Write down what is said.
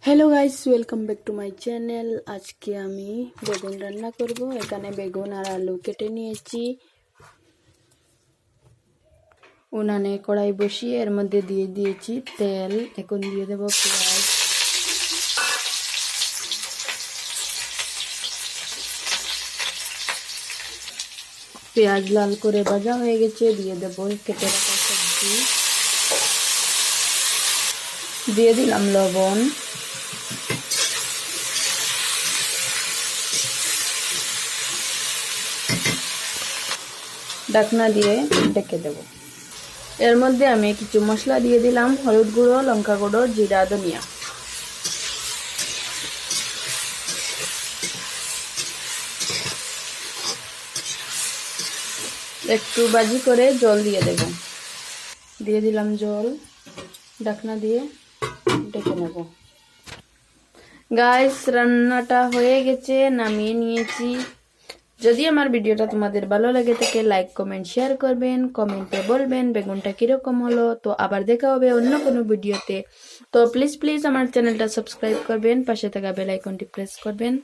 Hello guys, welcome back to my channel. আজকে আমি বেগুন রান্না করব। এখানে বেগুন আর আলু কেটে নিয়েছি। উনানে কড়াই বসিয়ে এর মধ্যে দিয়ে দিয়েছি তেল। এখন দিয়ে দেব পেঁয়াজ, পেঁয়াজ লাল করে ভাজা হয়ে গেছে। দিয়ে দেব কেটে রাখা সবজি, দিয়ে দিলাম লবণ, ঢাকনা দিয়ে ঢেকে দেব। এর মধ্যে আমি কিছু মশলা দিয়ে দিলাম, হলুদ গুঁড়ো, লঙ্কা গুঁড়ো, জিরা, ধনিয়া। একটু ভাজি করে জল দিয়ে দেব। দিয়ে দিলাম জল, ঢাকনা দিয়ে ঢেকে নেব। গাইস, রান্নাটা হয়ে গেছে, নামিয়ে নিয়েছি। যদি আমার ভিডিওটা তোমাদের ভালো লাগে থাকে লাইক কমেন্ট শেয়ার করবেন, কমেন্টে বলবেন বেগুনটা কিরকম হলো। তো আবার দেখা হবে অন্য কোনো ভিডিওতে। তো প্লিজ আমার চ্যানেলটা সাবস্ক্রাইব করবেন, পাশে থাকা বেল আইকনটি প্রেস করবেন।